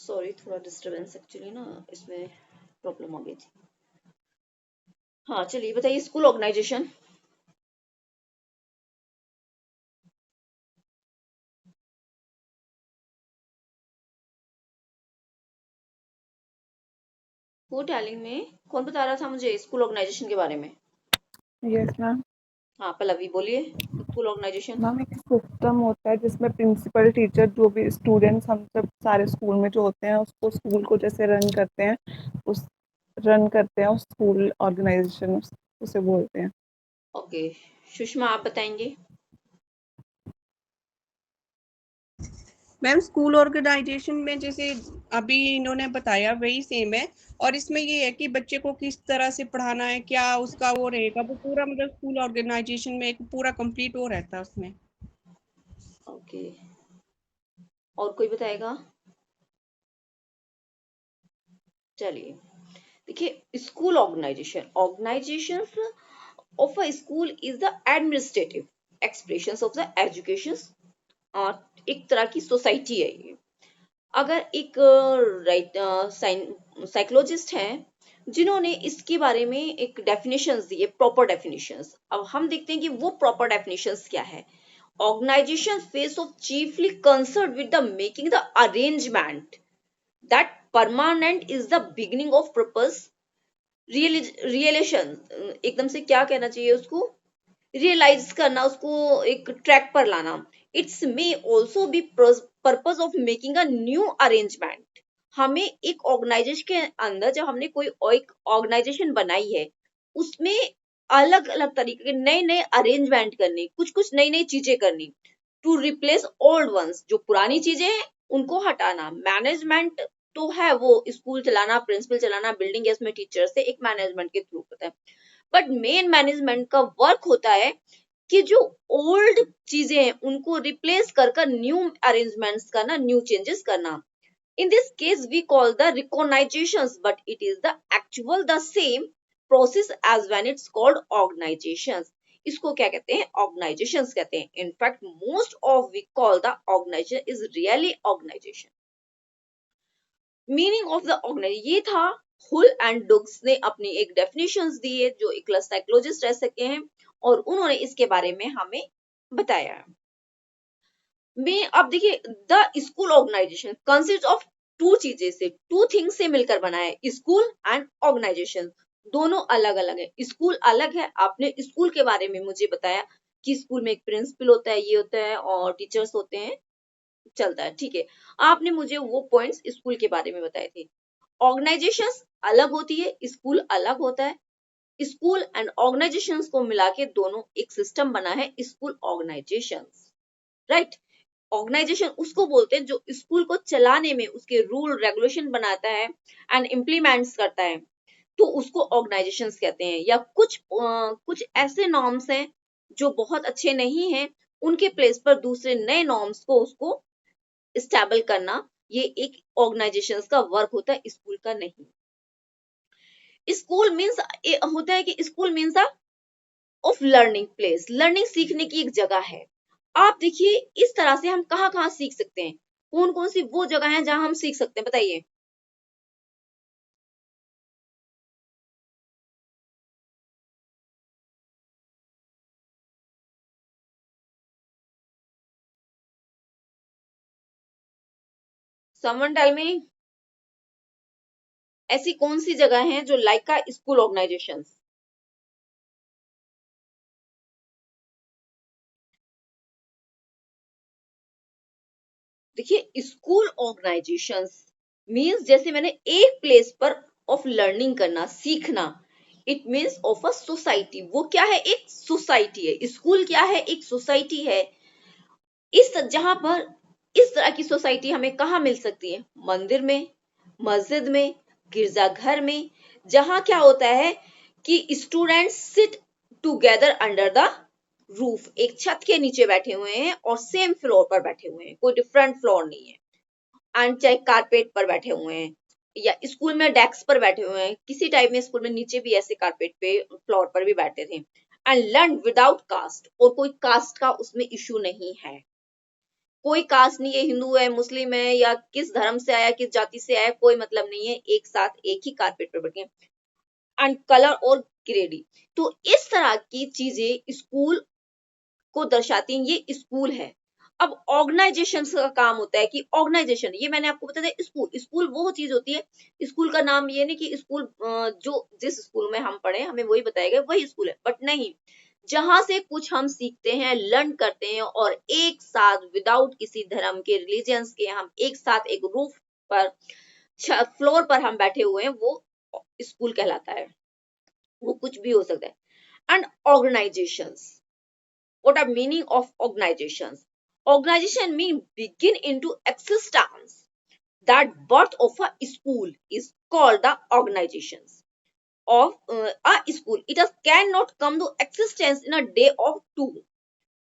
Sorry, थोड़ा disturbance actually ना इसमें प्रॉब्लम हो गई थी। हाँ चलिए बताइए, स्कूल ऑर्गेनाइजेशन। वो टेलिंग में कौन बता रहा था मुझे स्कूल ऑर्गेनाइजेशन के बारे में? Yes ma'am. हाँ पल्लवी बोलिए, स्कूल ऑर्गेनाइजेशन। मैम एक सिस्टम होता है जिसमें प्रिंसिपल टीचर जो भी स्टूडेंट्स हम सब सारे स्कूल में जो होते हैं उसको स्कूल को जैसे रन करते हैं उस स्कूल ऑर्गेनाइजेशन उसे बोलते हैं। ओके, सुषमा आप बताएंगे। मैम स्कूल ऑर्गेनाइजेशन में जैसे अभी इन्होंने बताया वही सेम है, और इसमें ये है कि बच्चे को किस तरह से पढ़ाना है, क्या उसका वो रहेगा, वो पूरा मतलब स्कूल ऑर्गेनाइजेशन में एक पूरा कंप्लीट हो रहता है उसमें। ओके, और कोई बताएगा? चलिए देखिए, school organisation, organisation of a school is the administrative expressions of the education। एक तरह की सोसाइटी है ये। अगर एक साइकोलॉजिस्ट हैं जिन्होंने इसके बारे में एक डेफिनेशंस दिए, प्रॉपर डेफिनेशंस, अब हम देखते हैं कि वो प्रॉपर डेफिनेशंस क्या है। Organisation face of chiefly concern with the making the arrangement that permanent is the beginning of purpose relation. एकदम से क्या कहना चाहिए उसको, रियलाइज करना, उसको एक ट्रैक पर लाना। It's may also be purpose of making a new arrangement. हमें एक ऑर्गेनाइजेशन के अंदर, जब हमने कोई एक ऑर्गेनाइजेशन बनाई है, उसमें अलग अलग तरीके के नए नए अरेंजमेंट करने, कुछ कुछ नई नई चीजें करनी, टू रिप्लेस ओल्ड वंस, जो पुरानी चीजें हैं उनको हटाना। मैनेजमेंट तो है वो स्कूल चलाना, प्रिंसिपल चलाना, बिल्डिंग है उसमें टीचर से एक मैनेजमेंट के थ्रू होता है। बट मेन मैनेजमेंट का वर्क होता है कि जो ओल्ड चीजें हैं उनको रिप्लेस कर कर न्यू अरेंजमेंट्स करना, न्यू चेंजेस करना। In this case we call the recognitions, but it is the actual the same process as when it's called organizations। इसको क्या कहते हैं, organizations कहते हैं। In fact most of we call the organization is really organization। Meaning of the organisation ये था। हुल and drugs ने अपनी एक डेफिनेशंस दी है, जो एक साइकोलॉजिस्ट रह सके हैं, और उन्होंने इसके बारे में हमें बताया। में अब देखिए, the school organisation consist of two चीजें से, टू थिंग्स से मिलकर बना है, स्कूल एंड ऑर्गेनाइजेशन। दोनों अलग अलग है। स्कूल अलग है, आपने स्कूल के बारे में मुझे बताया कि स्कूल में एक प्रिंसिपल होता है, ये होता है, और टीचर्स होते हैं, चलता है, ठीक है। आपने मुझे वो पॉइंट्स स्कूल के बारे में बताए थे। ऑर्गेनाइजेशंस अलग होती है, स्कूल अलग होता है। स्कूल एंड ऑर्गेनाइजेशंस को मिला के दोनों एक सिस्टम बना है, स्कूल ऑर्गेनाइजेशंस, राइट। ऑर्गेनाइजेशन उसको बोलते हैं जो स्कूल को चलाने में उसके रूल रेगुलेशन बनाता है एंड इम्प्लीमेंट्स करता है, तो उसको ऑर्गेनाइजेशंस कहते हैं। या कुछ ऐसे नॉर्म्स हैं जो बहुत अच्छे नहीं हैं, उनके प्लेस पर दूसरे नए नॉर्म्स को उसको स्टेबल करना, ये एक ऑर्गेनाइजेशन का वर्क होता है, स्कूल का नहीं। स्कूल मीन्स होता है कि school means of learning place, learning सीखने की एक जगह है। आप देखिए इस तरह से हम कहाँ कहाँ सीख सकते हैं, कौन कौन सी वो जगह है जहां हम सीख सकते हैं, बताइए। समवन टेल मी, ऐसी कौन सी जगह है जो लाइक का स्कूल ऑर्गेनाइजेशन? देखिए स्कूल ऑर्गेनाइजेशंस मींस, जैसे मैंने एक प्लेस पर ऑफ लर्निंग करना, सीखना, it means of a society. वो क्या है, एक सोसाइटी है। स्कूल क्या है, एक सोसाइटी है। इस जहां पर इस तरह की सोसाइटी हमें कहाँ मिल सकती है, मंदिर में, मस्जिद में, गिरजाघर में, जहां क्या होता है कि students sit together under the roof, एक छत के नीचे बैठे हुए हैं और सेम फ्लोर पर बैठे हुए हैं, कोई डिफरेंट फ्लोर नहीं है। एंड चाहे कारपेट पर बैठे हुए हैं, या स्कूल में डेस्क पर बैठे हुए हैं, किसी टाइप में स्कूल में नीचे भी ऐसे कारपेट पे फ्लोर पर भी बैठते थे। एंड लर्न विदाउट कास्ट, और कोई कास्ट का उसमें इशू नहीं है। कोई कास्ट नहीं है, हिंदू है, मुस्लिम है, या किस धर्म से आया, किस जाति से आया, कोई मतलब नहीं है, एक साथ एक ही कारपेट पर बैठे। एंड कलर और ग्रेडी, तो इस तरह की चीजें स्कूल को दर्शाती हैं, ये स्कूल है। अब ऑर्गेनाइजेशन का काम होता है कि ऑर्गेनाइजेशन, ये मैंने आपको बता दिया, स्कूल वो चीज होती है, स्कूल का नाम ये नहीं कि स्कूल जो जिस स्कूल में हम पढ़े हमें वही बताया गया वही स्कूल है, बट नहीं, जहां से कुछ हम सीखते हैं, लर्न करते हैं, और एक साथ विदाउट किसी धर्म के, रिलीजियंस के, हम एक साथ एक रूफ पर, फ्लोर पर हम बैठे हुए हैं, वो स्कूल कहलाता है। वो कुछ भी हो सकता है। And organisations, what are meaning of organizations? Organization mean begin into existence. That birth of a school is called the organizations of a school. It has cannot come to existence in a day or two.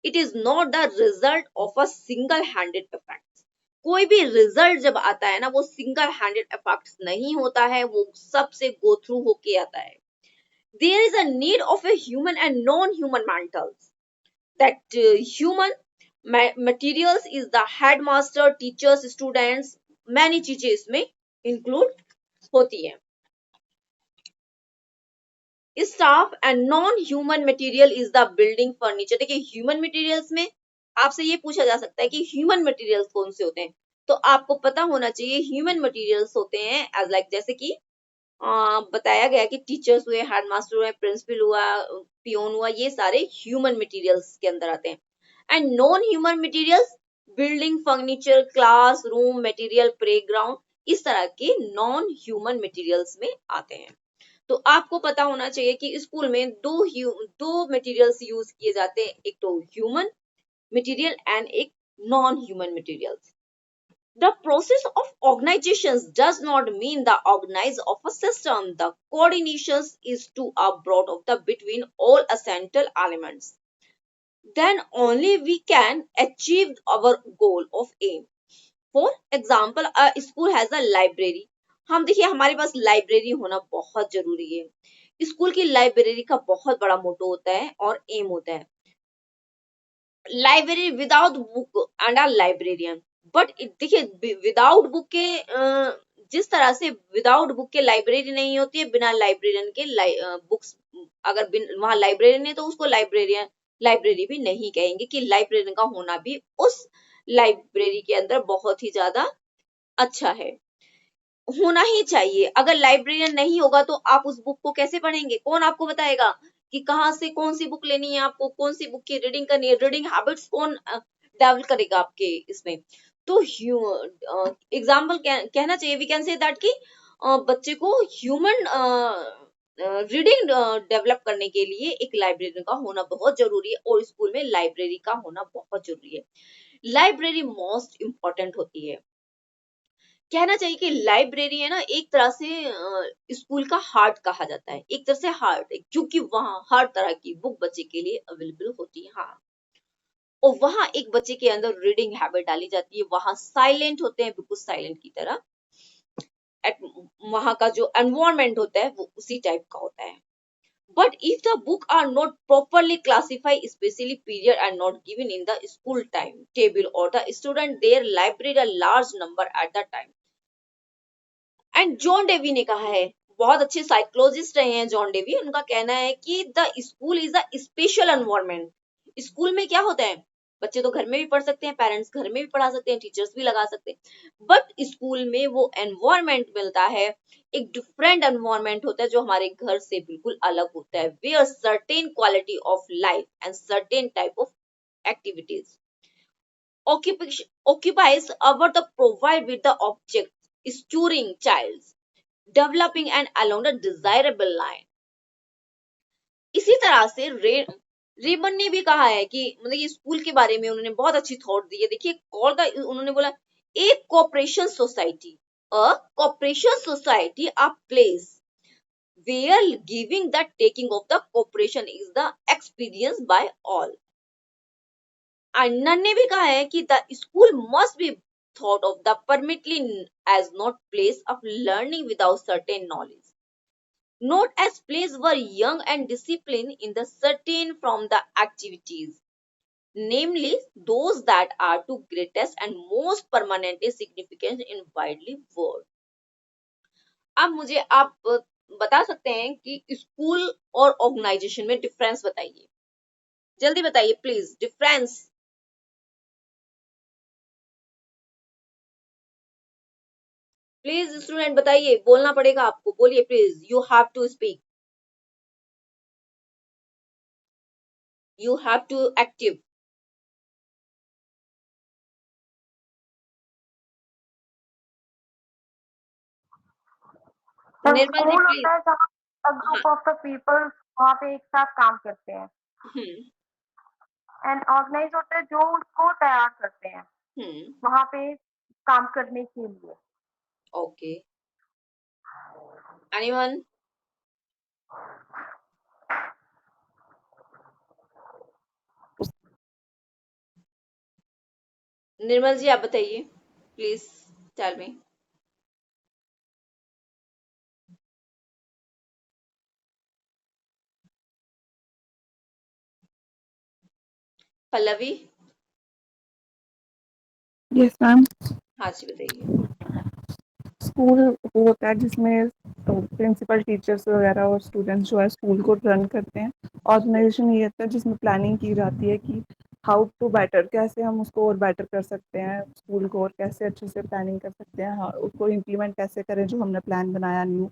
It is not the result of a single-handed effect. कोई भी result जब आता है ना, वो single handed effect नहीं होता है, वो सबसे गो थ्रू होके आता है। There is a need of a human and non-human mentals. That human materials is the headmaster, teachers, students, many चीजें इसमें include होती हैं। Staff and non-human material is the building furniture। देखिए human materials में आपसे ये पूछा जा सकता है कि human materials कौन से होते हैं, तो आपको पता होना चाहिए human materials होते हैं as like जैसे कि बताया गया कि टीचर्स हुए, हेडमास्टर हुए, प्रिंसिपल हुआ, पियोन हुआ, ये सारे ह्यूमन मटेरियल्स के अंदर आते हैं। And non human materials building, furniture, class room material, playground, इस तरह के नॉन ह्यूमन मटेरियल्स में आते हैं। तो आपको पता होना चाहिए कि स्कूल में दो मटेरियल्स यूज किए जाते हैं, एक तो ह्यूमन मटेरियल एंड एक non human materials. The process of organizations does not mean the organize of a system. The coordination is to a broad of the between all essential elements. Then only we can achieve our goal of aim. For example, a school has a library. हम देखिए हमारे पास library होना बहुत जरूरी है। School की library का बहुत बड़ा मोटो होता है और एम होता है, library without book and a librarian. But देखिए विदाउट बुक के जिस तरह से विदाउट बुक के लाइब्रेरी नहीं होती है, बिना लाइब्रेरियन के बुक्स, अगर वहां लाइब्रेरियन है तो उसको लाइब्रेरी भी नहीं कहेंगे, कि लाइब्रेरियन का होना भी उस लाइब्रेरी के अंदर बहुत ही ज्यादा अच्छा है, होना ही चाहिए। अगर लाइब्रेरियन नहीं होगा तो आप उस बुक को कैसे पढ़ेंगे, कौन आपको बताएगा कि कहाँ से कौन सी बुक लेनी है, आपको कौन सी बुक की रीडिंग करनी है, रीडिंग हैबिट्स कौन डेवलप करेगा आपके इसमें। तो एग्जाम्पल कहना चाहिए, वी कैन से दैट कि बच्चे को ह्यूमन रीडिंग डेवलप करने के लिए एक लाइब्रेरी का होना बहुत जरूरी है, और स्कूल में लाइब्रेरी का होना बहुत जरूरी है। लाइब्रेरी मोस्ट इम्पोर्टेंट होती है। कहना चाहिए कि लाइब्रेरी है ना, एक तरह से स्कूल का हार्ट कहा जाता है, एक तरह से हार्ट है, क्योंकि वहां हर तरह की बुक बच्चे के लिए अवेलेबल होती है। हाँ, और वहां एक बच्चे के अंदर रीडिंग हैबिट डाली जाती है, वहां साइलेंट होते हैं, बिल्कुल साइलेंट की तरह। वहां का जो एनवायरमेंट होता है वो उसी टाइप का होता है। But if the book are not properly classified, especially period are not given in the school time table, or the student their library a large number at the time. And John Dewey ने कहा है, बहुत अच्छे psychologist रहे हैं John Dewey, उनका कहना है कि the school is a special environment. School में क्या होता है, बच्चे तो घर में भी पढ़ सकते हैं, पेरेंट्स घर में भी पढ़ा सकते हैं, टीचर्स भी लगा सकते हैं, बट स्कूल में वो एनवायरनमेंट मिलता है, एक डिफरेंट एनवायरनमेंट होता है जो हमारे घर से बिल्कुल अलग होता है, where certain quality of life and certain type of activities occupies over the provide with the object stirring childs developing and along the desirable line। इसी तरह से रेमन ने भी कहा है कि मतलब ये स्कूल के बारे में उन्होंने बहुत अच्छी थॉट दी है। देखिए कॉल द, उन्होंने बोला एक cooperation society, a cooperation society a place where giving the taking of the cooperation is the experience by all। अन्ना ने भी कहा है कि the school must be thought of the permanently as not place of learning without certain knowledge, not as place where young and disciplined in the certain from the activities, namely those that are to greatest and most permanently significant in widely world. अब मुझे आप बता सकते हैं कि school और organisation में difference बताइए, जल्दी बताइए प्लीज, डिफरेंस। प्लीज स्टूडेंट बताइए, बोलना पड़ेगा आपको, बोलिए please, you have to speak, you have to active. Nirmal ji school please. होता है जहाँ हाँ। ग्रुप ऑफ द पीपल वहाँ पे एक साथ काम करते हैं, एंड ऑर्गेनाइज होता है जो उसको तैयार करते हैं वहाँ पे काम करने के लिए। Okay, anyone? निर्मल जी आप बताइए please, tell me. Pallavi? Yes ma'am. हाँ जी बताइए। स्कूल वो होता है जिसमें प्रिंसिपल, टीचर्स वगैरह और स्टूडेंट्स जो है स्कूल को रन करते हैं। ऑर्गेनाइजेशन ये होता है जिसमें प्लानिंग की जाती है कि हाउ टू बेटर, कैसे हम उसको और बेटर कर सकते हैं स्कूल को, और कैसे अच्छे से प्लानिंग कर सकते हैं, हाँ उसको इम्प्लीमेंट कैसे करें जो हमने प्लान बनाया new.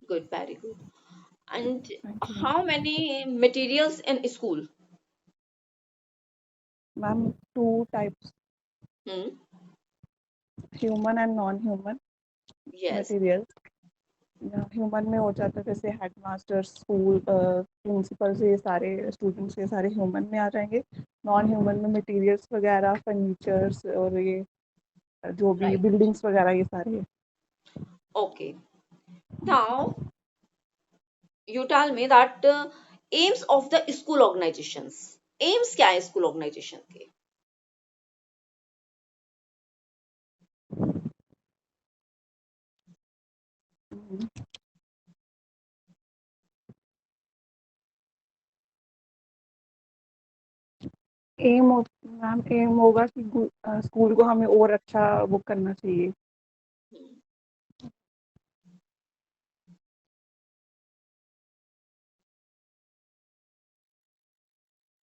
Good, very good. And thank you how many materials in school? Ma'am. 2 types, human and non human yes. Material. Human में हो जाता है जैसे हेड मास्टर, स्कूल प्रिंसिपल, ये सारे स्टूडेंट्स ये सारे ह्यूमन में आ जाएंगे। नॉन ह्यूमन में मटेरियल्स वगैरह, फर्नीचर्स और ये जो भी राइट, बिल्डिंग्स वगैरह ये सारे। Okay. Now you tell me that aims of the school organizations, aims क्या है स्कूल ऑर्गेनाइजेशन के? एम मैम, एम होगा कि स्कूल को हमें और अच्छा वो करना चाहिए।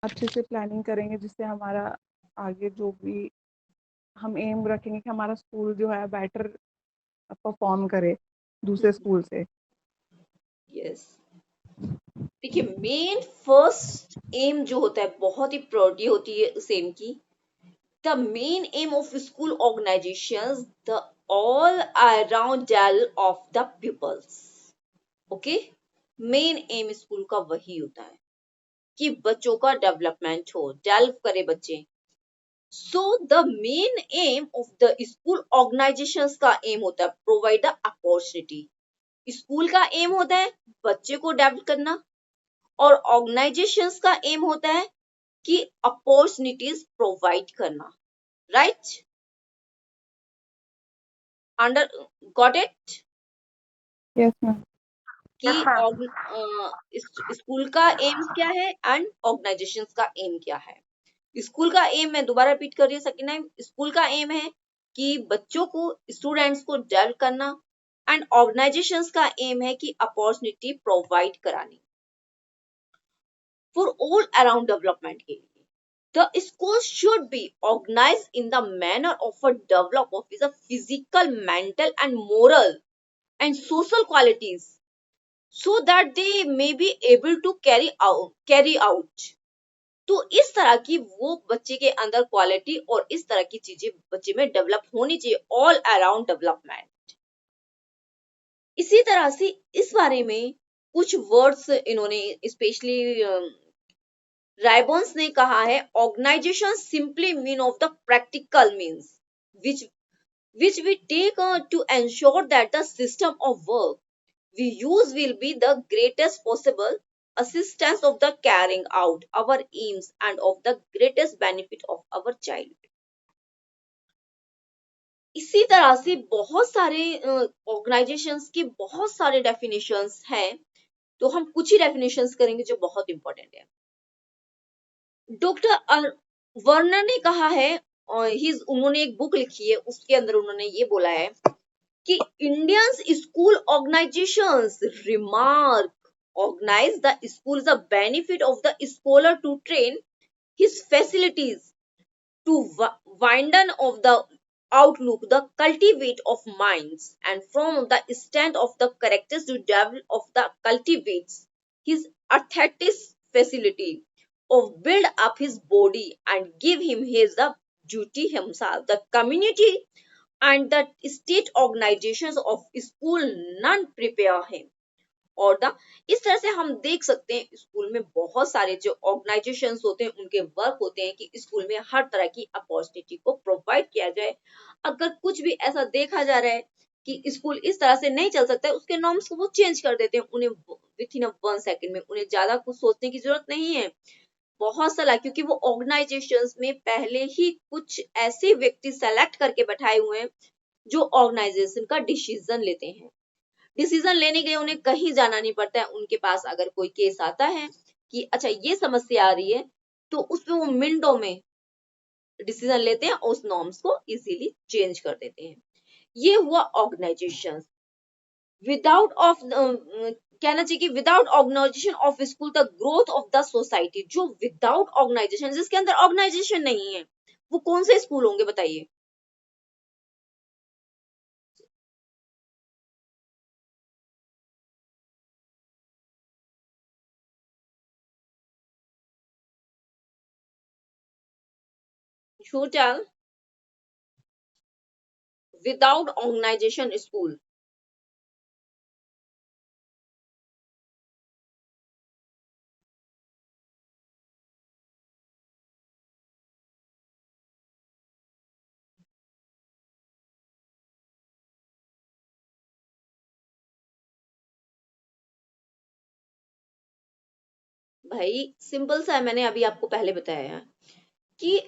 अच्छे से प्लानिंग करेंगे जिससे हमारा आगे जो भी हम एम रखेंगे कि हमारा स्कूल जो है बेटर परफॉर्म करे दूसरे स्कूल से। यस, देखिए मेन फर्स्ट एम जो होता है, बहुत ही प्रायोरिटी होती है उस एम की। The main aim of school organisations, the all around deal of the peoples. Okay, main aim school का वही होता है कि बच्चों का डेवलपमेंट हो, डेवलप करे बच्चे। So the main aim of the school organizations का aim होता है provide the opportunity। स्कूल का एम होता है बच्चे को डेवलप करना, और ऑर्गेनाइजेशंस का एम होता है कि अपॉर्चुनिटीज प्रोवाइड करना। Right, under got it? Yes ma'am. कि Yes, ma'am. स्कूल का एम क्या है एंड ऑर्गेनाइजेशंस का एम क्या है। स्कूल का एम, मैं दोबारा रिपीट कर रही हूँ सेकेंड टाइम, स्कूल का एम है कि बच्चों को, स्टूडेंट्स को डेवलप करना, एंड ऑर्गेनाइजेशंस का एम है कि अपॉर्चुनिटी प्रोवाइड करानी फॉर ऑल अराउंड डेवलपमेंट के लिए। The school should be organized in the manner of a develop of the physical, mental and moral and social qualities so that they may be able to carry out। तो इस तरह की वो बच्चे के अंदर क्वालिटी और इस तरह की चीजें बच्चे में डेवलप होनी चाहिए, ऑल अराउंड डेवलपमेंट। इसी तरह से इस बारे में कुछ वर्ड्स इन्होंने, स्पेशली राइबॉन्स ने कहा है, organisation simply mean of the practical means which we take to ensure that the system of work we use will be the greatest possible assistance of the carrying out our aims and of the greatest benefit of our child। इसी तरह से बहुत सारे organisations की बहुत सारे definitions हैं, तो हम कुछ ही डेफिनेशंस करेंगे जो बहुत इंपॉर्टेंट है। डॉक्टर वर्नर ने कहा है, और उन्होंने एक बुक लिखी है, उसके अंदर उन्होंने ये बोला है कि Indians school organizations remark organize the school the benefit of the scholar to train his facilities to widen of the outlook, the cultivate of minds, and from the stand of the characters to develop of the cultivates his aesthetic facility of build up his body and give him his the duty himself. The community and the state organizations of school none prepare him. और ना इस तरह से हम देख सकते हैं school में बहुत सारे जो ऑर्गेनाइजेशंस होते हैं उनके वर्क होते हैं कि स्कूल में हर तरह की अपॉर्चुनिटी को प्रोवाइड किया जाए। अगर कुछ भी ऐसा देखा जा रहा है कि स्कूल इस तरह से नहीं चल सकता है, उसके नॉर्म्स को वो चेंज कर देते हैं, उन्हें विथ इन 1 सेकंड में, उन्हें ज्यादा कुछ सोचने की जरूरत नहीं है। बहुत सारा, क्योंकि वो ऑर्गेनाइजेशंस में पहले ही कुछ ऐसे व्यक्ति सेलेक्ट करके बैठाए हुए हैं जो ऑर्गेनाइजेशन का डिसीजन लेते हैं। डिसीजन लेने के लिए उन्हें कहीं जाना नहीं पड़ता है। उनके पास अगर कोई केस आता है कि अच्छा ये समस्या आ रही है, तो उसमें वो मिनटों में डिसीजन लेते हैं और उस नॉर्म्स को इजीली चेंज कर देते हैं। ये हुआ ऑर्गेनाइजेशन। विदाउट ऑफ कहना चाहिए कि without organisation of school the growth of the society, जो विदाउट ऑर्गेनाइजेशन, जिसके अंदर ऑर्गेनाइजेशन नहीं है, वो कौन से स्कूल होंगे बताइए? You tell. Without organization school. भाई सिंपल सा है, मैंने अभी आपको पहले बताया है कि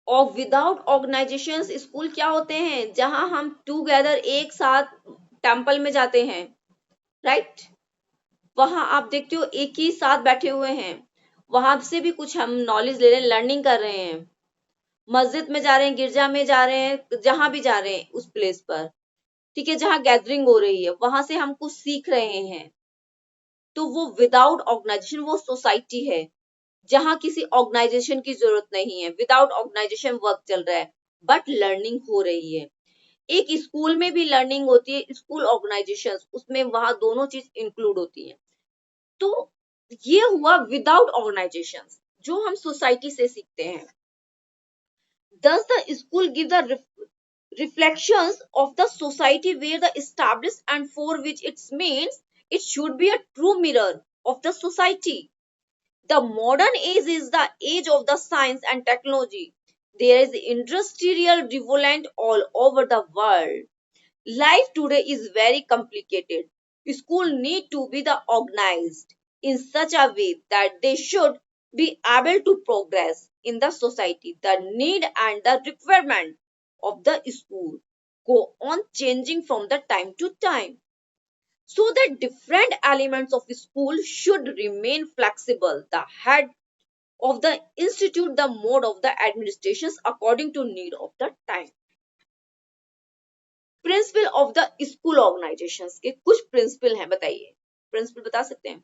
और विदाउट ऑर्गेनाइजेशन स्कूल क्या होते हैं, जहां हम टूगेदर एक साथ टेंपल में जाते हैं, राइट? वहां आप देखते हो एक ही साथ बैठे हुए हैं, वहां से भी कुछ हम नॉलेज ले रहे हैं, लर्निंग कर रहे हैं। मस्जिद में जा रहे हैं, गिरजा में जा रहे हैं, जहां भी जा रहे हैं उस प्लेस पर, ठीक है, जहां गैदरिंग हो रही है, वहां से हम कुछ सीख रहे हैं। तो वो विदाउट ऑर्गेनाइजेशन वो सोसाइटी है जहां किसी ऑर्गेनाइजेशन की जरूरत नहीं है। विदाउट ऑर्गेनाइजेशन वर्क चल रहा है बट लर्निंग हो रही है। एक स्कूल में भी लर्निंग होती है, स्कूल ऑर्गेनाइजेशन, उसमें वहां दोनों चीज इंक्लूड होती है। तो ये हुआ विदाउट ऑर्गेनाइजेशन, जो हम सोसाइटी से सीखते हैं। Thus the school give the reflections of the society where the established and for which it means it should be a true mirror of the society. The modern age is the age of the science and technology. There is industrial revolt all over the world. Life today is very complicated. School need to be the organized in such a way that they should be able to progress in the society. The need and the requirement of the school go on changing from the time to time. So the different elements of school should remain flexible. The head of the institute, the mode of the administrations according to need of the time. Principle of the school organisations के कुछ principal हैं, बताइए, principal बता सकते हैं?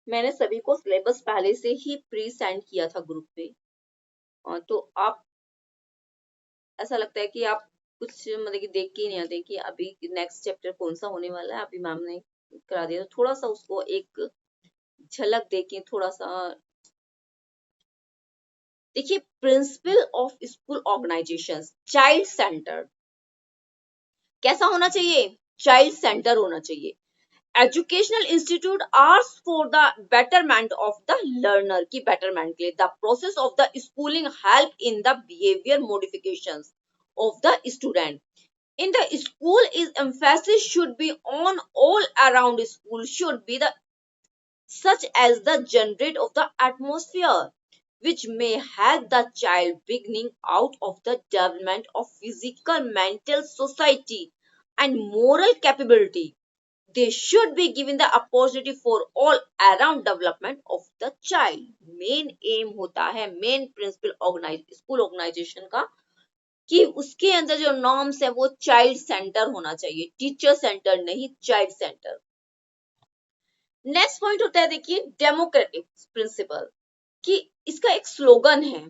मैंने सभी को सिलेबस पहले से ही प्री सेंड किया था ग्रुप पे, तो आप ऐसा लगता है कि आप कुछ मतलब कि देख के ही नहीं आते कि अभी नेक्स्ट चैप्टर कौन सा होने वाला है। अभी मैम ने करा दिया, तो थोड़ा सा उसको एक झलक देके थोड़ा सा देखिए। Principle of school organisation, child centre कैसा होना चाहिए? चाइल्ड सेंटर होना चाहिए। Educational institute are for the betterment of the learner, की बेटरमेंट के लिए। The process of the schooling help in the behaviour modifications of the student. in the school is emphasis should be on all around school should be the such as the generate of the atmosphere which may help the child beginning out of the development of physical mental society and moral capability. They should be given the opportunity for all around development of the child. Main M होता है, main principal school organisation का कि उसके अंदर जो norms है वो child centre होना चाहिए, टीचर सेंटर नहीं, चाइल्ड सेंटर। नेक्स्ट पॉइंट होता है देखिए डेमोक्रेटिक प्रिंसिपल, कि इसका एक स्लोगन है,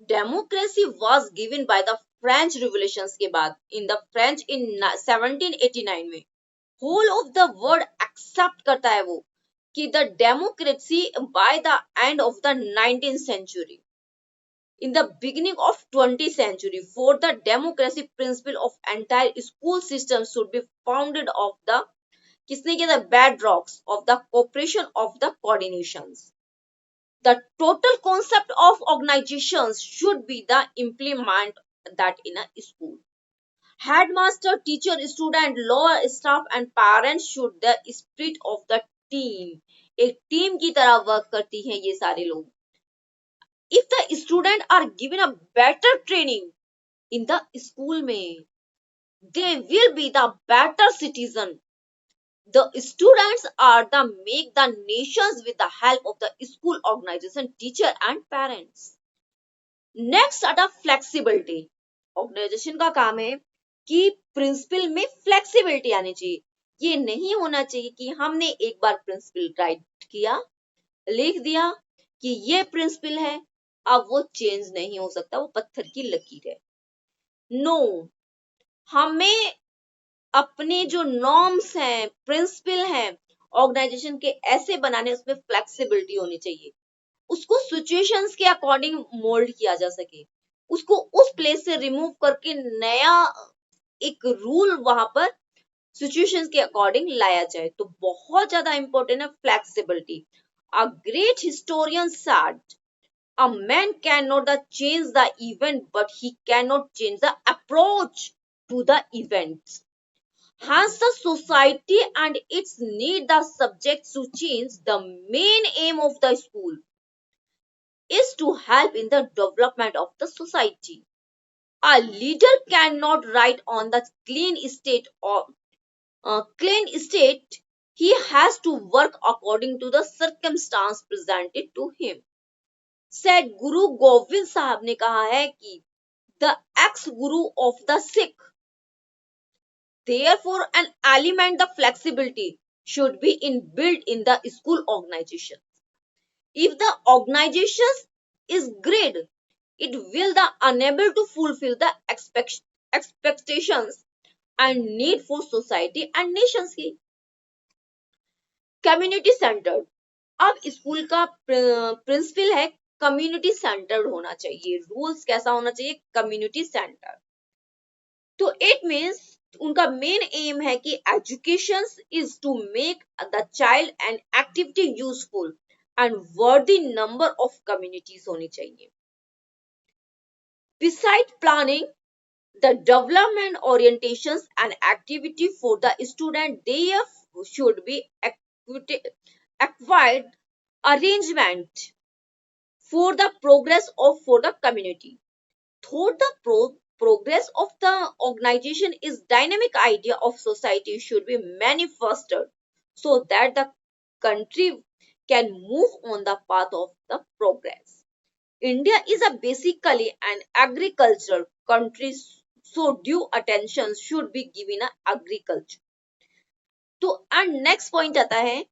democracy was given by the French revolutions के बाद इन द फ्रेंच इन 1789 में whole of the world accept करता है वो कि the democracy by the end of the 19th century in the beginning of 20th century for the democracy principle of entire school system should be founded of the किसने किया the bedrocks of the cooperation of the coordinations. The total concept of organizations should be the implement that in a school. Headmaster, teacher, student, lower staff and parents should the spirit of the team. एक team की तरह work करती हैं ये सारे लोग. If the student are given a better training in the school में, they will be the better citizen. The students are the make the nations with the help of the school organization, teacher and parents. Next आता flexibility. Organization का काम है कि principal में flexibility आनी चाहिए. ये नहीं होना चाहिए कि हमने एक बार प्रिंसिपल राइट किया, लिख दिया कि ये प्रिंसिपल है, अब वो चेंज नहीं हो सकता, वो पत्थर की लकीर है. नो, हमें अपने जो नॉर्म्स हैं, प्रिंसिपल हैं, ऑर्गेनाइजेशन के ऐसे बनाने, उसमें फ्लेक्सिबिलिटी होनी चाहिए. उसको सिचुएशंस के अकॉर्डिंग मोल्ड किया जा सके, उसको उस प्लेस से रिमूव करके नया एक रूल वहां पर सिचुएशंस के अकॉर्डिंग लाया जाए. तो बहुत ज्यादा इंपॉर्टेंट है flexibility. A great historian said, a man cannot change the event, but he cannot change the approach to the events. Hence, the society and its need the subjects to change. The main aim of the school is to help in the development of the society. A leader cannot write on the clean state or clean state. He has to work according to the circumstance presented to him. Said गुरु गोविंद साहब ने कहा है कि the ex-guru of the Sikh. Therefore, an element the flexibility should be inbuilt in the school organization. If the organization is great, it will the unable to fulfill the expectations and need for society and nations की. Community centered. अब school का principle है community centred होना चाहिए. Rules कैसा होना चाहिए? Community centre. तो इट मीन्स उनका मेन एम है कि education is to make the child and activity useful and worthy number of communities होनी चाहिए. Beside planning the development orientations and activity for the student, there should be acquired arrangement for the progress of for the community. Though the progress of the organization is dynamic idea of society should be manifested so that the country can move on the path of the progress. India is a basically an agricultural country, so due attention should be given a agriculture. तो and next point आता है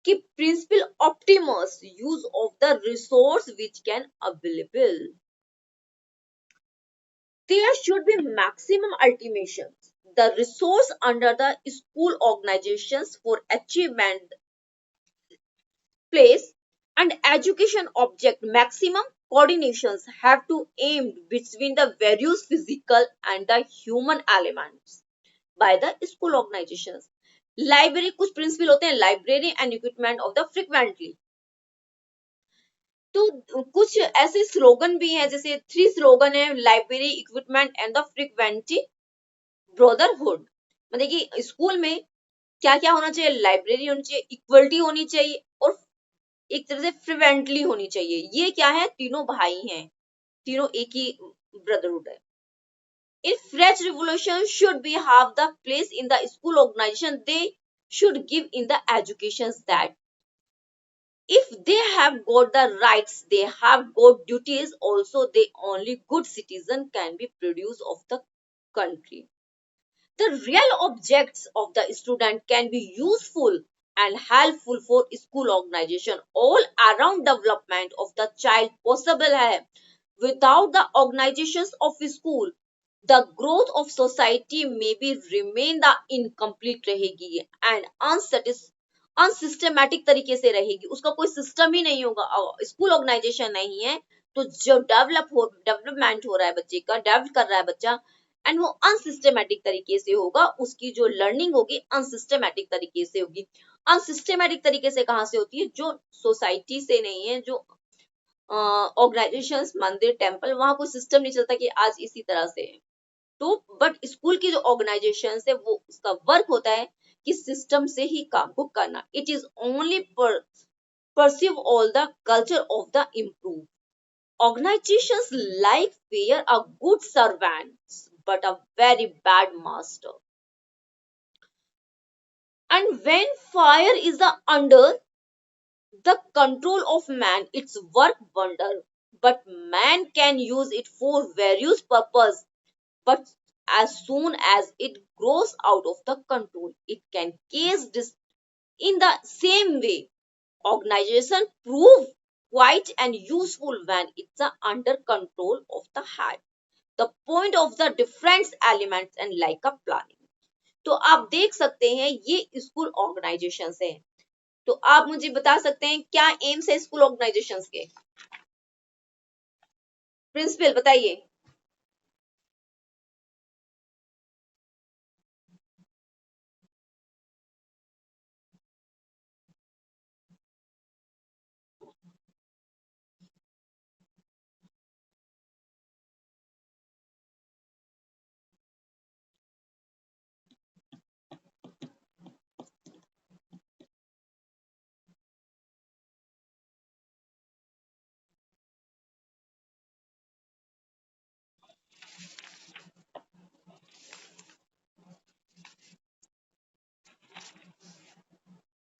कि principle optimum use of the resource which can available. There should be maximum utilisation the resource under the school organisations for achievement place and education object. Maximum coordinations have to aim between the various physical and the human elements by the school organizations. Library कुछ principal होते हैं, library and equipment of the frequently. तो कुछ ऐसे slogan भी हैं, जैसे 3 slogan है, library, equipment and the frequently brotherhood, मतलब कि स्कूल में क्या क्या होना चाहिए, लाइब्रेरी होनी चाहिए, इक्वलिटी होनी चाहिए और एक तरह से फ्रिवेंटली होनी चाहिए। ये क्या है, तीनों भाई हैं, तीनों एक ही ब्रदरहुड है। If French Revolution should be have the place in the school organization, they should give in the educations that if they have got the rights, they have got duties also. They only good citizen can be produced of the country. The real objects of the student can be useful and helpful for school organization. All around development of the child possible है. Without the organizations of school, the growth of society may be remain the incomplete रहेगी and unsystematic तरीके से रहेगी, उसका कोई system ही नहीं होगा। School organisation नहीं है तो जो डेवलपमेंट हो रहा है बच्चे का, डेवलप कर रहा है बच्चा, एंड वो अनसिस्टेमेटिक तरीके से होगा, उसकी जो लर्निंग होगी अनसिस्टेमेटिक तरीके से होगी। अनसिस्टेमेटिक तरीके से कहाँ से होती है, जो सोसाइटी से नहीं है, जो ऑर्गेनाइजेशंस, मंदिर, टेम्पल, वहां कोई सिस्टम नहीं चलता कि आज इसी तरह से है। तो बट स्कूल की जो ऑर्गेनाइजेशन है वो उसका वर्क होता है कि सिस्टम से ही काम को करना। It is only perceive all the culture of the improve organizations like fear a good servant but a very bad master, and when fire is under the control of man, its work wonder, but man can use it for various purpose, but as soon as it grows out of the control, it can case this in the same way. Organization prove quite and useful when it's under control of the head. The point of the different elements and like a planning. तो आप देख सकते हैं ये school organisation है। तो आप मुझे बता सकते हैं क्या एम्स है स्कूल ऑर्गेनाइजेशन के? प्रिंसिपल बताइए।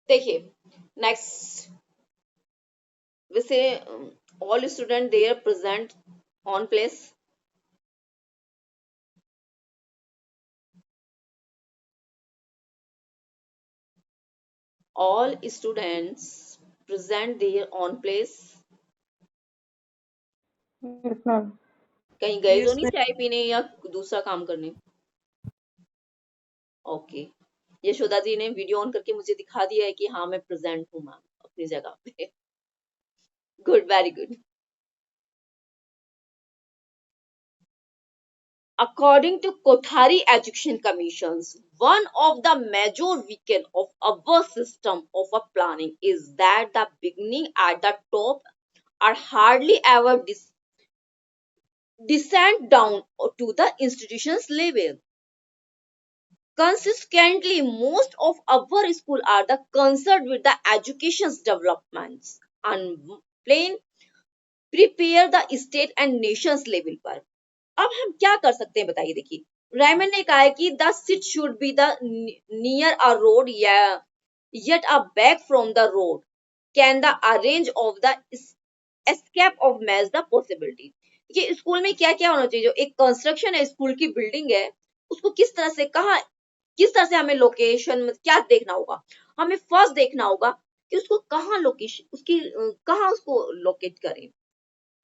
देखिए नेक्स्ट, वैसे all student they are present on place, all students present there on place। Yes, ma'am. कहीं गए तो Yes, नहीं चाय पीने या दूसरा काम करने? ओके, यशोदा जी ने वीडियो ऑन करके मुझे दिखा दिया है कि हाँ मैं प्रेजेंट हूँ मैम अपनी जगह पे। Good, very good. According to Kothari Education Commissions, one of the major weaknesses of our system of a planning is that the beginning at the top are hardly ever descend down to the institution's level. Consequently, most of our schools are the concerned with the education's developments and plain prepare the state and nation's level पर। अब हम क्या कर सकते हैं बताइए। देखिए Riemann ने कहा है कि the seat should be the near a road या yet a back from the road can the arrange of the escape of match the possibility। ये स्कूल में क्या क्या होना चाहिए, जो एक कंस्ट्रक्शन है, स्कूल की बिल्डिंग है, उसको किस तरह से कहा, किस तरह से हमें लोकेशन में क्या देखना होगा, हमें फर्स्ट देखना होगा कि उसको कहाँ लोकेशन, उसकी कहाँ उसको लोकेट करें।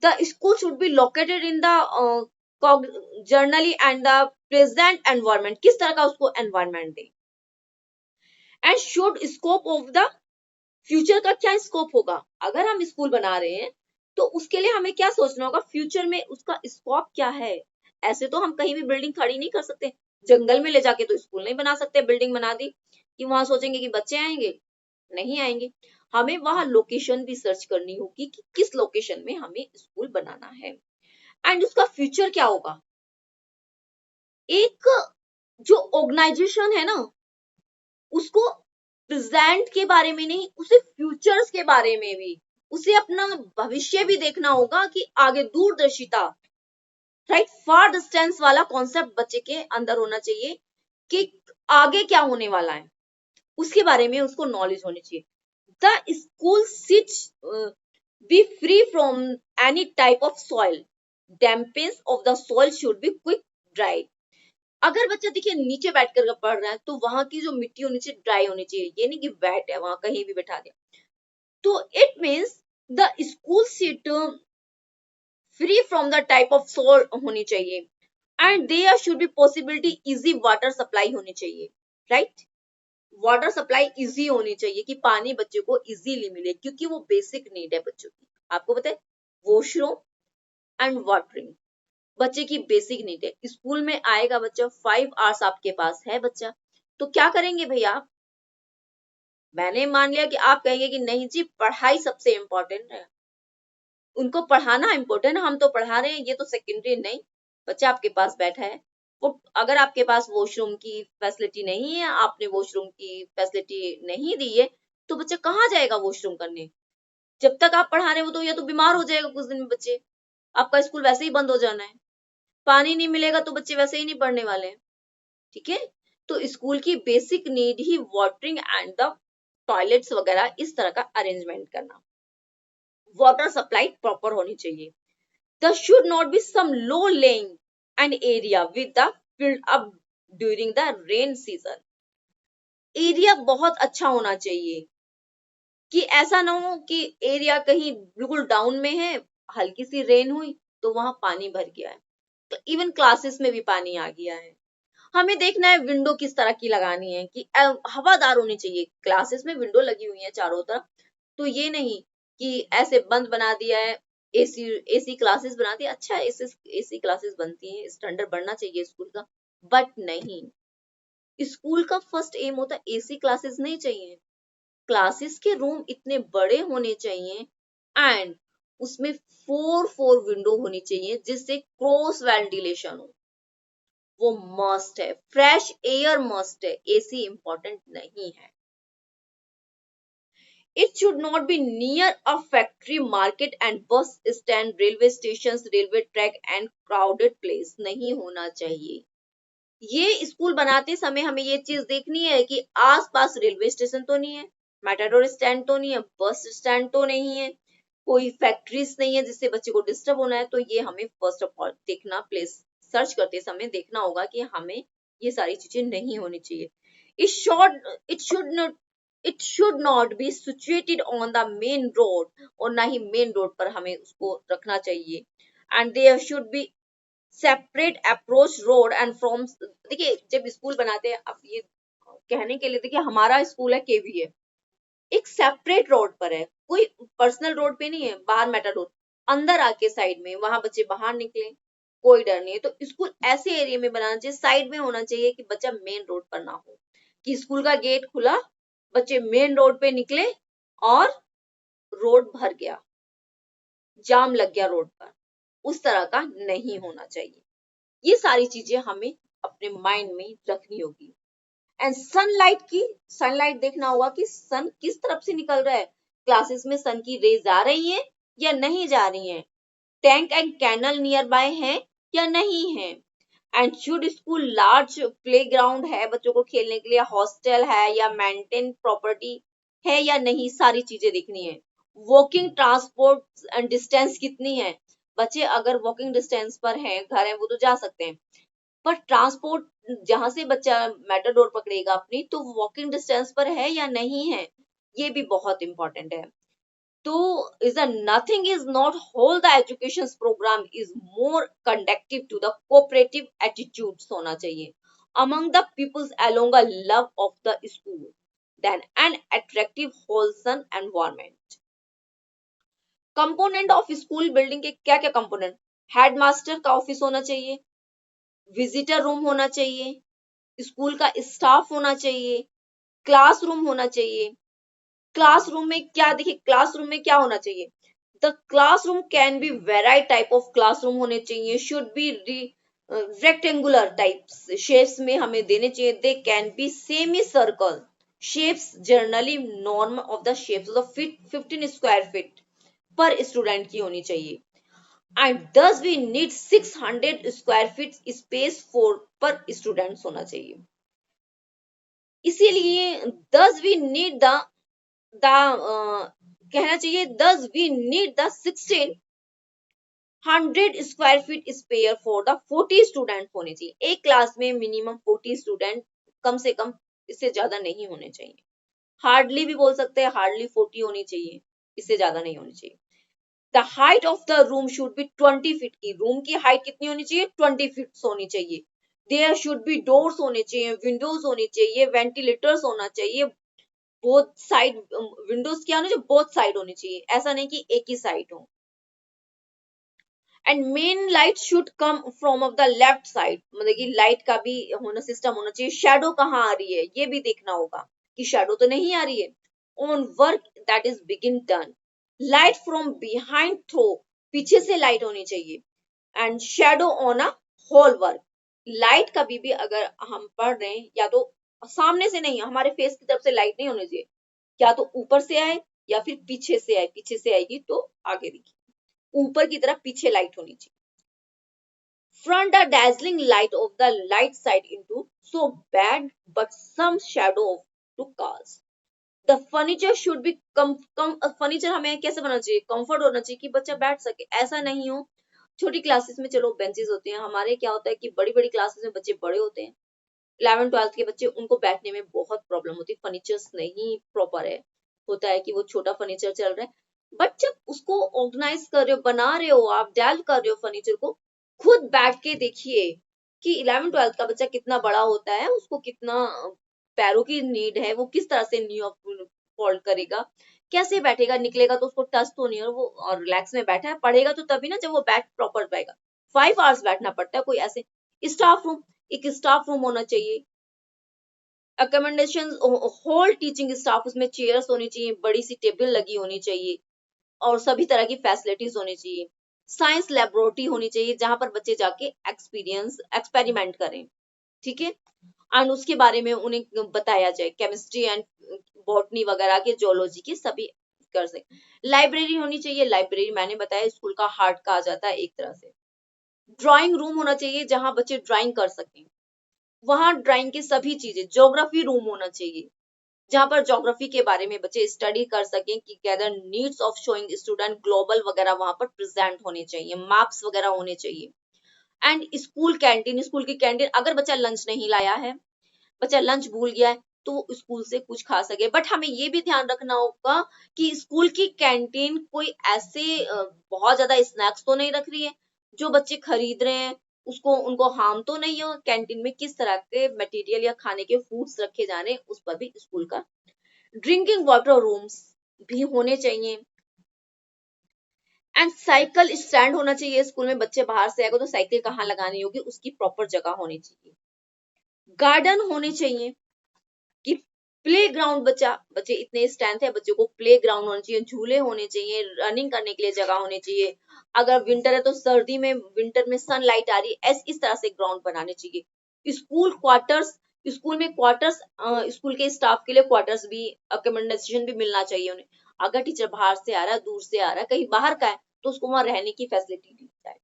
The school should be located in the generally and the present environment, किस तरह का उसको environment they, and should scope of the future का क्या स्कोप होगा। अगर हम स्कूल बना रहे हैं तो उसके लिए हमें क्या सोचना होगा, फ्यूचर में उसका स्कोप क्या है। ऐसे तो हम कहीं भी बिल्डिंग खड़ी नहीं कर सकते, जंगल में ले जाके तो स्कूल नहीं बना सकते, बिल्डिंग बना दी कि वहां सोचेंगे कि बच्चे आएंगे, नहीं आएंगे। हमें वहां लोकेशन भी सर्च करनी होगी कि किस लोकेशन में हमें स्कूल बनाना है एंड उसका फ्यूचर क्या होगा। एक जो ऑर्गेनाइजेशन है ना, उसको प्रेजेंट के बारे में नहीं, उसे फ्यूचर्स के बारे में भी, उसे अपना भविष्य भी देखना होगा कि आगे दूरदर्शिता, राइट, फार डिस्टेंस वाला कॉन्सेप्ट बच्चे के अंदर होना चाहिए कि आगे क्या होने वाला है, उसके बारे में उसको नॉलेज होनी चाहिए। The school sites be free from any type of soil, dampness of the soil should be quick dry. अगर बच्चा देखिए नीचे बैठ कर पढ़ रहा है तो वहां की जो मिट्टी होनी चाहिए ड्राई होनी चाहिए, ये नहीं कि वेट है वहां कहीं भी बैठा दिया। तो it means the school seat free from the type of soul होनी चाहिए, and there should be possibility easy water supply होनी चाहिए, राइट। वाटर सप्लाई इजी होनी चाहिए कि पानी बच्चे को इजीली मिले, क्योंकि वो बेसिक नीड है बच्चों की। आपको पता है वॉशरूम एंड वाटरिंग बच्चे की बेसिक नीड है। स्कूल में आएगा बच्चा, 5 आवर्स आपके पास है बच्चा, तो क्या करेंगे भैया आप? मैंने मान लिया कि आप कहेंगे कि नहीं जी पढ़ाई सबसे इंपॉर्टेंट है, उनको पढ़ाना इंपॉर्टेंट, हम तो पढ़ा रहे हैं, ये तो सेकेंडरी। नहीं, बच्चा आपके पास बैठा है, वो अगर आपके पास वॉशरूम की फैसिलिटी नहीं है, आपने वॉशरूम की फैसिलिटी नहीं दी है, तो बच्चा कहाँ जाएगा वॉशरूम करने? जब तक आप पढ़ा रहे हो तो या तो बीमार हो जाएगा कुछ दिन में बच्चे, आपका स्कूल वैसे ही बंद हो जाना है, पानी नहीं मिलेगा तो बच्चे वैसे ही नहीं पढ़ने वाले हैं, ठीक है। तो स्कूल की basic need he watering and the toilets वगैरह इस तरह का अरेंजमेंट करना। वाटर सप्लाई प्रॉपर होनी चाहिए। There should not be some low lying an area with the filled up during the rain season. Area बहुत अच्छा होना चाहिए कि ऐसा ना हो कि एरिया कहीं बिल्कुल डाउन में है, हल्की सी रेन हुई तो वहां पानी भर गया है, तो इवन क्लासेस में भी पानी आ गया है। हमें देखना है विंडो किस तरह की लगानी है कि हवादार होनी चाहिए। क्लासेस में विंडो लगी हुई है चारों तरफ, तो ये नहीं कि ऐसे बंद बना दिया है, एसी एसी क्लासेस बना दिया, अच्छा एसी क्लासेस बनती हैं, स्टैंडर्ड बढ़ना चाहिए स्कूल का, बट नहीं, स्कूल का फर्स्ट एम होता है एसी क्लासेस नहीं चाहिए। क्लासेस के रूम इतने बड़े होने चाहिए एंड उसमें 4 विंडो होनी चाहिए जिससे क्रॉस वेंटिलेशन हो, वो मस्ट है। फ्रेश एयर मस्ट है, एसी इंपॉर्टेंट नहीं है। It should not be near a factory, market and bus stand, railway stations, railway track and crowded place नहीं होना चाहिए। ये स्कूल बनाते समय हमें ये चीज देखनी है कि आसपास रेलवे स्टेशन तो नहीं है, मेटाडोर स्टैंड तो नहीं है, बस स्टैंड तो नहीं है, कोई फैक्ट्रीज नहीं है जिससे बच्चे को डिस्टर्ब होना है। तो ये हमें फर्स्ट ऑफ ऑल देखना, प्लेस सर्च करते समय देखना होगा कि हमें ये सारी चीजें नहीं होनी चाहिए। It should not be situated on the main road, और ना ही मेन रोड पर हमें उसको रखना चाहिए। And there should be separate approach road and from, देखिए जब स्कूल बनाते हैं, अब ये कहने के लिए देखिए हमारा स्कूल है केवी है, एक सेपरेट रोड पर है, कोई पर्सनल रोड पे नहीं है, बाहर मेटाडोर अंदर आके साइड में, वहां बच्चे बाहर निकले, कोई डर नहीं है। तो स्कूल ऐसे एरिया में बनाना चाहिए, साइड में होना चाहिए कि बच्चा मेन रोड पर ना हो, कि स्कूल का गेट खुला, बच्चे मेन रोड पे निकले और रोड भर गया, जाम लग गया रोड पर, उस तरह का नहीं होना चाहिए। ये सारी चीजें हमें अपने माइंड में रखनी होगी। एंड सनलाइट देखना होगा कि सन किस तरफ से निकल रहा है, क्लासेस में सन की रेज आ रही है या नहीं जा रही है, tank and canal near by है या नहीं है, and should school large playground है बच्चों को खेलने के लिए, हॉस्टल है या मेंटेन प्रॉपर्टी है या नहीं, सारी चीजें देखनी है। वॉकिंग ट्रांसपोर्ट एंड डिस्टेंस कितनी है, बच्चे अगर वॉकिंग डिस्टेंस पर हैं, घर है, वो तो जा सकते हैं, पर ट्रांसपोर्ट जहां से बच्चा मेटाडोर पकड़ेगा अपनी, तो वॉकिंग डिस्टेंस पर है या नहीं है, ये भी बहुत इंपॉर्टेंट है। तो is a nothing is not whole, the education program is more conducive to the cooperative attitudes होना चाहिए among the peoples along a love of the school than an attractive wholesome environment। Component of school building के क्या क्या component, headmaster का office होना चाहिए, visitor room होना चाहिए, स्कूल का स्टाफ होना चाहिए, क्लासरूम होना चाहिए। क्लासरूम में क्या, देखिए क्लासरूम में क्या होना चाहिए, the classroom can be variety type of classroom होने चाहिए, should be rectangular types shapes में हमें देने चाहिए। They can be semi circle shapes, generally norm of the shapes of 15 square feet पर स्टूडेंट की होनी चाहिए। And thus we need 600 square feet space for पर स्टूडेंट्स होना चाहिए। इसीलिए thus we need the कहना चाहिए thus we need the 1600 square feet spare for the 40 student होने चाहिए। एक क्लास में मिनिमम 40 स्टूडेंट, कम से कम, इससे ज्यादा नहीं होने चाहिए। हार्डली भी बोल सकते हैं, हार्डली 40 होनी चाहिए, इससे ज्यादा नहीं होनी चाहिए। The height of the room should be 20 feet की, रूम की हाइट कितनी होनी चाहिए? 20 फीट होनी चाहिए। देयर शुड बी डोर्स होने चाहिए, विंडोज होनी चाहिए, वेंटिलेटर्स होना चाहिए, बोथ साइड विंडोज क्या होना चाहिए? बोथ साइड होनी चाहिए, ऐसा नहीं कि एक ही साइड हो। And main light should come from of the left side, मतलब कि लाइट का भी होना सिस्टम होना चाहिए। शेडो कहाँ आ रही है ये भी देखना होगा कि शेडो तो नहीं आ रही है। On work that is begin done, light from behind throw, पीछे से लाइट होनी चाहिए। And shadow on a whole work, light कभी भी अगर हम पढ़ रहे हैं या तो सामने से नहीं, हमारे फेस की तरफ से लाइट नहीं होनी चाहिए, या तो ऊपर से आए या फिर पीछे से आए। पीछे से आएगी तो आगे दिखी, ऊपर की तरफ पीछे लाइट होनी चाहिए। Front a dazzling light of the light side into so bad but some shadow to cast. The furniture should be furniture हमें कैसे बनाना चाहिए? कंफर्ट होना चाहिए कि बच्चा बैठ सके, ऐसा नहीं हो। छोटी क्लासेस में चलो बेंचेस होते हैं, हमारे क्या होता है कि बड़ी बड़ी क्लासेस में बच्चे बड़े होते हैं, 11 12 के बच्चे, उनको बैठने में बहुत प्रॉब्लम होती है, फर्नीचर्स नहीं प्रॉपर है, होता है कि वो छोटा फर्नीचर चल रहा है। बट जब उसको ऑर्गेनाइज कर रहे हो, बना रहे हो, आप डेल कर रहे हो फर्नीचर को, खुद बैठ के देखिए कि 11 12 का बच्चा कितना बड़ा होता है, उसको कितना पैरों की नीड है, वो किस तरह से नी फोल्ड करेगा, कैसे बैठेगा, निकलेगा तो उसको टच तो नहीं, और वो और रिलैक्स में बैठा है, पढ़ेगा तो तभी ना जब वो बैठ प्रॉपर पाएगा। 5 आवर्स बैठना पड़ता है कोई ऐसे। स्टाफ रूम, एक स्टाफ रूम होना चाहिए। अकोमोडेशन, होल टीचिंग स्टाफ, उसमें चेयर्स होनी चाहिए, बड़ी सी टेबल लगी होनी चाहिए और सभी तरह की फैसिलिटीज होनी चाहिए। साइंस लैबोरेटरी होनी चाहिए जहां पर बच्चे जाके एक्सपेरिमेंट करें, ठीक है, एंड उसके बारे में उन्हें बताया जाए, केमिस्ट्री एंड बॉटनी वगैरह के, जोलॉजी के सभी कर सके। लाइब्रेरी होनी चाहिए, लाइब्रेरी मैंने बताया स्कूल का हार्ट कहा जाता है एक तरह से। ड्राइंग रूम होना चाहिए जहां बच्चे ड्राइंग कर सकें, वहां ड्राइंग की सभी चीजें। ज्योग्राफी रूम होना चाहिए जहां पर ज्योग्राफी के बारे में बच्चे स्टडी कर सकें कि gather needs of showing student global वगैरह वहां पर प्रेजेंट होने चाहिए, मैप्स वगैरह होने चाहिए। एंड स्कूल कैंटीन, स्कूल की कैंटीन, अगर बच्चा लंच नहीं लाया है, बच्चा लंच भूल गया है, तो स्कूल से कुछ खा सके। बट हमें ये भी ध्यान रखना होगा कि स्कूल की कैंटीन कोई ऐसे बहुत ज्यादा स्नैक्स तो नहीं रख रही है जो बच्चे खरीद रहे हैं, उसको उनको हार्म तो नहीं हो। कैंटीन में किस तरह के मटेरियल या खाने के फूड्स रखे जा रहे हैं उस पर भी स्कूल का। ड्रिंकिंग वाटर रूम्स भी होने चाहिए। एंड साइकिल स्टैंड होना चाहिए स्कूल में, बच्चे बाहर से आएगा तो साइकिल कहाँ लगानी होगी उसकी प्रॉपर जगह होनी चाहिए। गार्डन होने चाहिए कि प्ले ग्राउंड, बच्चे इतने स्ट्रेंथ है, बच्चों को प्ले ग्राउंड होना चाहिए, झूले होने चाहिए, रनिंग करने के लिए जगह होनी चाहिए। अगर विंटर है तो सर्दी में, विंटर में सनलाइट आ रही है, इस तरह से ग्राउंड बनाने चाहिए। स्कूल क्वार्टर्स, स्कूल में क्वार्टर्स, स्कूल के स्टाफ के लिए क्वार्टर्स भी, अकोमोडेशन भी मिलना चाहिए उन्हें। अगर टीचर बाहर से आ रहा है, दूर से आ रहा है, कहीं बाहर का है, तो उसको वहां रहने की फैसिलिटी दी जाए।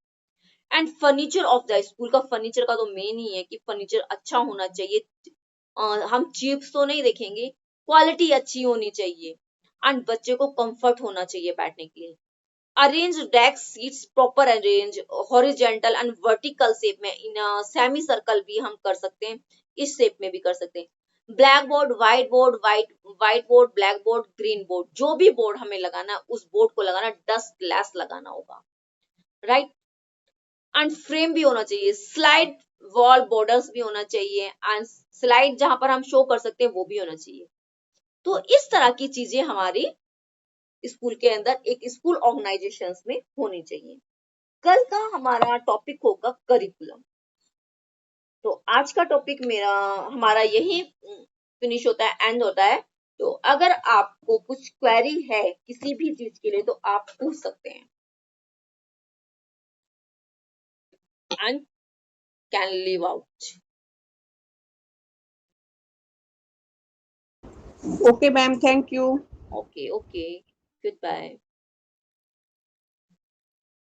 And furniture of the school का, फर्नीचर का तो मेन ही है कि फर्नीचर अच्छा होना चाहिए। हम चीप्स तो नहीं देखेंगे, क्वालिटी अच्छी होनी चाहिए एंड बच्चे को कंफर्ट होना चाहिए बैठने के लिए। Arrange desk seats proper arrange, horizontal and vertical shape में, इन सेमी सर्कल भी हम कर सकते हैं, इस शेप में भी कर सकते हैं। Black board, white board, white board, black board, green board, जो भी बोर्ड हमें लगाना, उस बोर्ड को लगाना डस्ट लेस लगाना होगा, राइट। एंड फ्रेम भी होना चाहिए, स्लाइड वॉल बॉर्डर्स भी होना चाहिए, एंड स्लाइड जहां पर हम शो कर सकते हैं वो भी होना चाहिए। तो इस तरह की चीजें हमारी स्कूल के अंदर, एक स्कूल ऑर्गेनाइजेशन में होनी चाहिए। कल का हमारा टॉपिक होगा करिकुलम। तो आज का टॉपिक हमारा यही फिनिश होता है, एंड होता है। तो अगर आपको कुछ क्वेरी है किसी भी चीज के लिए तो आप पूछ सकते हैं। And can live out. Okay, ma'am. Thank you. Okay. Goodbye.